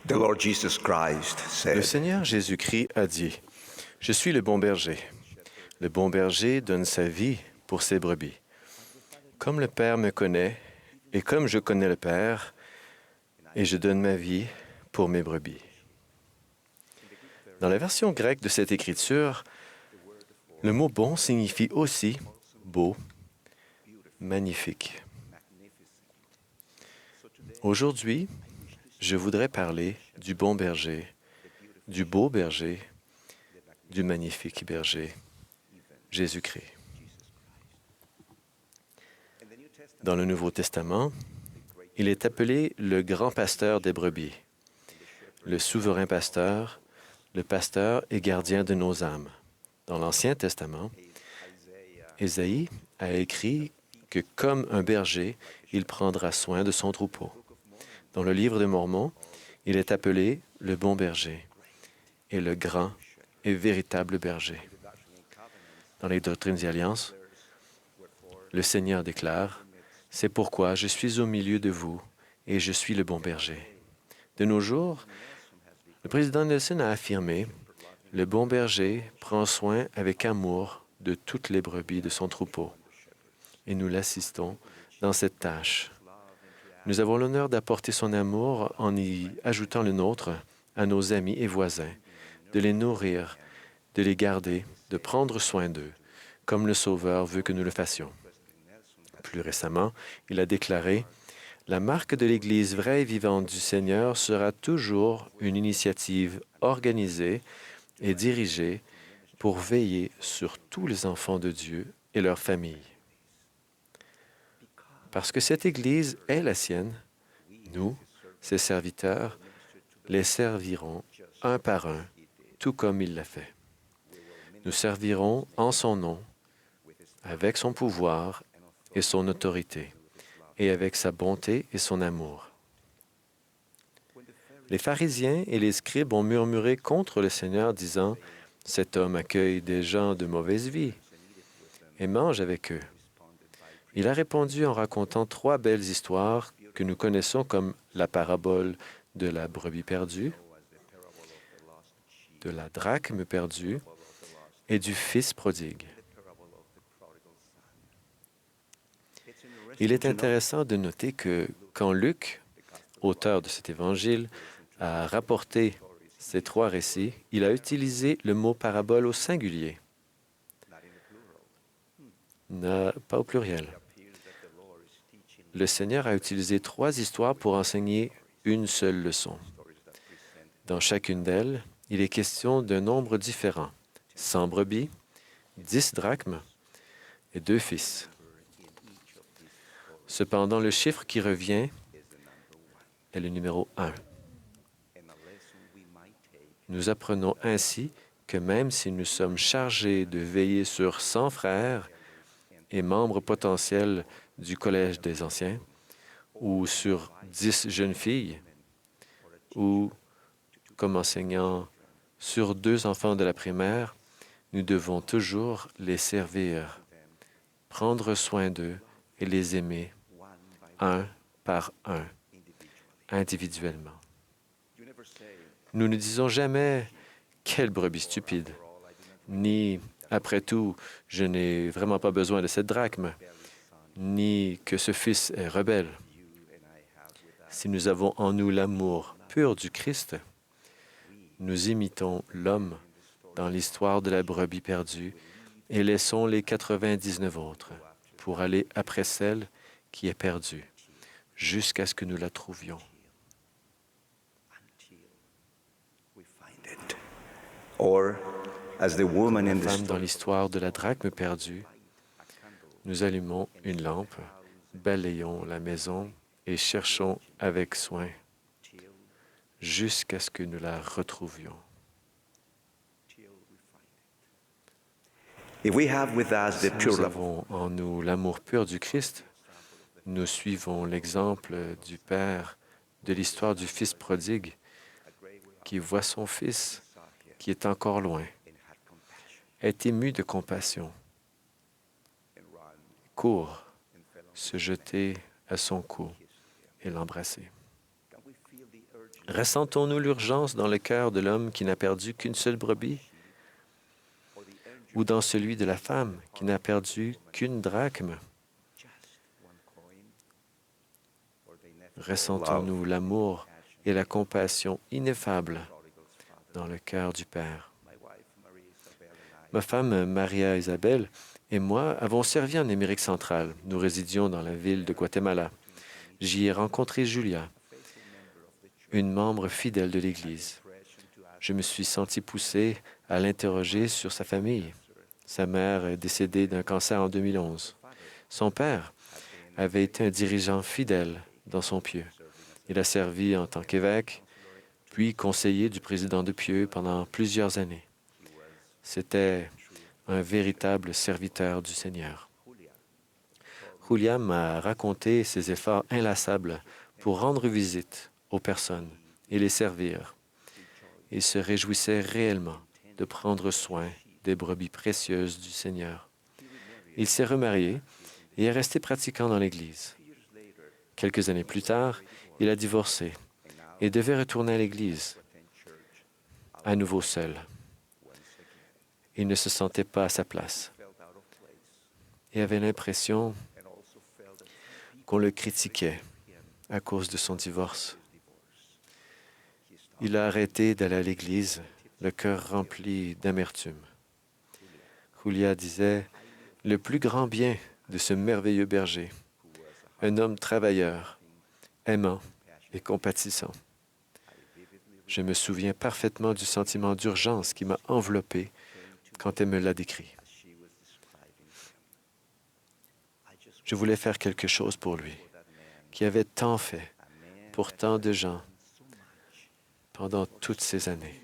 The Lord Jesus Christ Le said, Seigneur Jésus-Christ a dit, « Je suis le bon berger. Le bon berger donne sa vie pour ses brebis. Comme le Père me connaît, et comme je connais le Père, et je donne ma vie pour mes brebis. » Dans la version grecque de cette écriture, le mot « bon » signifie aussi « beau », « magnifique ». Aujourd'hui, je voudrais parler du bon berger, du beau berger, du magnifique berger, Jésus-Christ. Dans le Nouveau Testament, il est appelé le grand pasteur des brebis, le souverain pasteur, le pasteur et gardien de nos âmes. Dans l'Ancien Testament, Ésaïe a écrit que comme un berger, il prendra soin de son troupeau. Dans le livre de Mormon, il est appelé le bon berger et le grand et véritable berger. Dans les Doctrines et Alliances, le Seigneur déclare, « C'est pourquoi je suis au milieu de vous et je suis le bon berger. » De nos jours, le président Nelson a affirmé, « Le bon berger prend soin avec amour de toutes les brebis de son troupeau. » Et nous l'assistons dans cette tâche. Nous avons l'honneur d'apporter son amour en y ajoutant le nôtre à nos amis et voisins, de les nourrir, de les garder, de prendre soin d'eux, comme le Sauveur veut que nous le fassions. Plus récemment, il a déclaré, « La marque de l'Église vraie et vivante du Seigneur sera toujours une initiative organisée et dirigée pour veiller sur tous les enfants de Dieu et leurs familles. » Parce que cette Église est la sienne, nous, ses serviteurs, les servirons un par un, tout comme il l'a fait. Nous servirons en son nom, avec son pouvoir et son autorité, et avec sa bonté et son amour. Les pharisiens et les scribes ont murmuré contre le Seigneur, disant, « Cet homme accueille des gens de mauvaise vie et mange avec eux. » Il a répondu en racontant 3 belles histoires que nous connaissons comme la parabole de la brebis perdue, de la drachme perdue et du fils prodigue. Il est intéressant de noter que quand Luc, auteur de cet évangile, a rapporté ces 3 récits, il a utilisé le mot parabole au singulier, pas au pluriel. Le Seigneur a utilisé 3 histoires pour enseigner une seule leçon. Dans chacune d'elles, il est question d'un nombre différent, 100 brebis, 10 drachmes et 2 fils. Cependant, le chiffre qui revient est le numéro 1. Nous apprenons ainsi que même si nous sommes chargés de veiller sur 100 frères et membres potentiels du Collège des anciens, ou sur 10 jeunes filles, ou comme enseignant sur 2 enfants de la primaire, nous devons toujours les servir, prendre soin d'eux et les aimer, un par un, individuellement. Nous ne disons jamais « quelle brebis stupide », ni « après tout, je n'ai vraiment pas besoin de cette drachme », ni que ce fils est rebelle. Si nous avons en nous l'amour pur du Christ, nous imitons l'homme dans l'histoire de la brebis perdue et laissons les 99 autres pour aller après celle qui est perdue, jusqu'à ce que nous la trouvions. or as the woman in La the femme dans story, l'histoire de la drachme perdue, nous allumons une lampe, balayons la maison et cherchons avec soin jusqu'à ce que nous la retrouvions. if we have with us the Si pure nous love, avons en nous l'amour pur du Christ, nous suivons l'exemple du Père de l'histoire du Fils prodigue qui voit son Fils qui est encore loin, est ému de compassion, court, se jeter à son cou et l'embrasser. Ressentons-nous l'urgence dans le cœur de l'homme qui n'a perdu qu'une seule brebis, ou dans celui de la femme qui n'a perdu qu'une drachme? Ressentons-nous l'amour et la compassion ineffables dans le cœur du Père? Ma femme, Maria Isabelle, et moi avons servi en Amérique centrale. Nous résidions dans la ville de Guatemala. J'y ai rencontré Julia, une membre fidèle de l'Église. Je me suis senti poussé à l'interroger sur sa famille. Sa mère est décédée d'un cancer en 2011. Son père avait été un dirigeant fidèle dans son pieu. Il a servi en tant qu'évêque, puis conseiller du président de Pieux pendant plusieurs années. C'était un véritable serviteur du Seigneur. Julia m'a raconté ses efforts inlassables pour rendre visite aux personnes et les servir. Il se réjouissait réellement de prendre soin des brebis précieuses du Seigneur. Il s'est remarié et est resté pratiquant dans l'Église. Quelques années plus tard, il a divorcé et devait retourner à l'Église, à nouveau seul. Il ne se sentait pas à sa place et avait l'impression qu'on le critiquait à cause de son divorce. Il a arrêté d'aller à l'Église, le cœur rempli d'amertume. Julia disait, « Le plus grand bien de ce merveilleux berger, un homme travailleur, aimant et compatissant. » Je me souviens parfaitement du sentiment d'urgence qui m'a enveloppé quand elle me l'a décrit. Je voulais faire quelque chose pour lui, qui avait tant fait pour tant de gens pendant toutes ces années.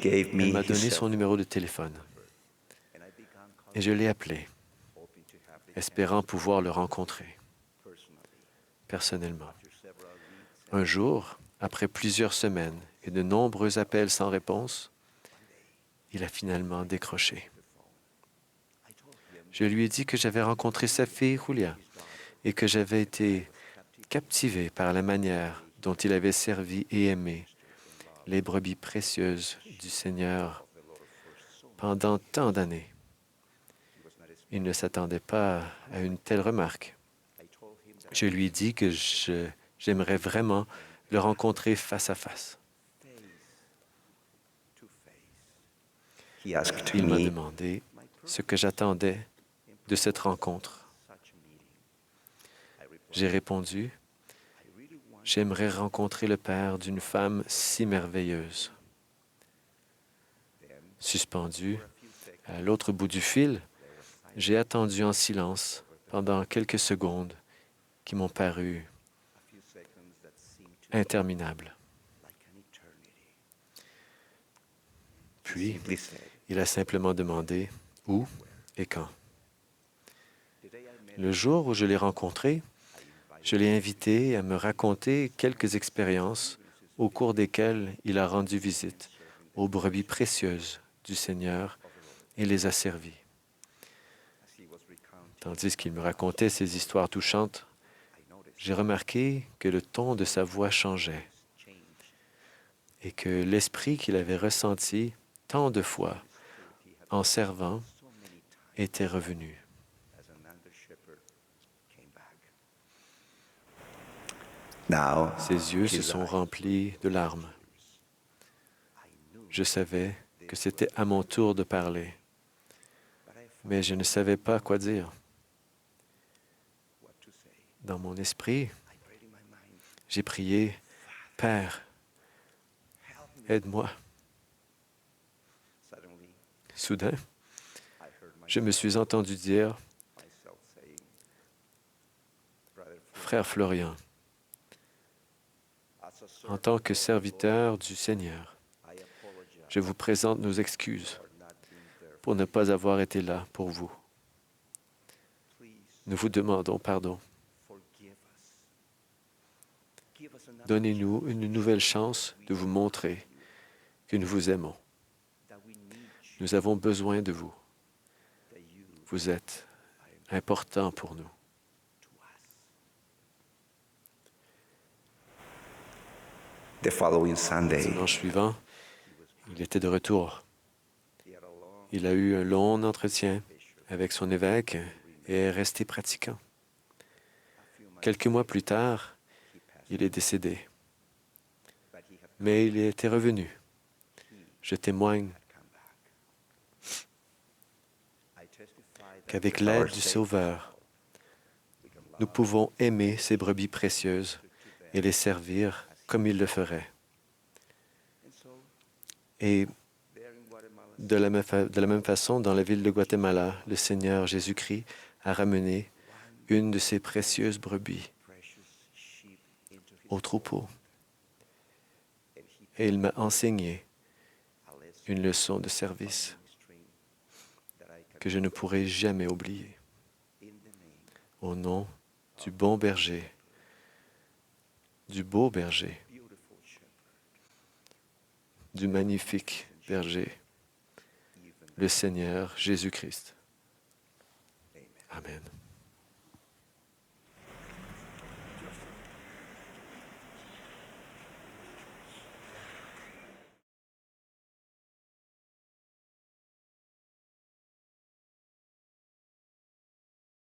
Elle m'a donné son numéro de téléphone et je l'ai appelé, espérant pouvoir le rencontrer personnellement. Un jour, après plusieurs semaines et de nombreux appels sans réponse, il a finalement décroché. Je lui ai dit que j'avais rencontré sa fille, Julia, et que j'avais été captivé par la manière dont il avait servi et aimé les brebis précieuses du Seigneur pendant tant d'années. Il ne s'attendait pas à une telle remarque. Je lui ai dit que j'aimerais vraiment le rencontrer face à face. Il m'a demandé ce que j'attendais de cette rencontre. J'ai répondu, « J'aimerais rencontrer le père d'une femme si merveilleuse. » Suspendu, à l'autre bout du fil, j'ai attendu en silence pendant quelques secondes qui m'ont paru interminables. Puis, il a simplement demandé où et quand. Le jour où je l'ai rencontré, je l'ai invité à me raconter quelques expériences au cours desquelles il a rendu visite aux brebis précieuses du Seigneur et les a servies. Tandis qu'il me racontait ces histoires touchantes, j'ai remarqué que le ton de sa voix changeait et que l'esprit qu'il avait ressenti tant de fois en servant était revenu. Ses yeux se sont remplis de larmes. Je savais que c'était à mon tour de parler, mais je ne savais pas quoi dire. Dans mon esprit, j'ai prié, « Père, aide-moi. » Soudain, je me suis entendu dire, « Frère Florian, en tant que serviteur du Seigneur, je vous présente nos excuses pour ne pas avoir été là pour vous. Nous vous demandons pardon. Donnez-nous une nouvelle chance de vous montrer que nous vous aimons. Nous avons besoin de vous. Vous êtes important pour nous. The following Sunday, Dimanche suivant, il était de retour. Il a eu un long entretien avec son évêque et est resté pratiquant. Quelques mois plus tard, il est décédé. Mais il était revenu. Je témoigne qu'avec l'aide du Sauveur, nous pouvons aimer ces brebis précieuses et les servir comme il le ferait. Et de la même façon, dans la ville de Guatemala, le Seigneur Jésus-Christ a ramené une de ses précieuses brebis au troupeau. Et il m'a enseigné une leçon de service que je ne pourrai jamais oublier. Au nom du bon berger, du beau berger, du magnifique berger, le Seigneur Jésus-Christ. Amen.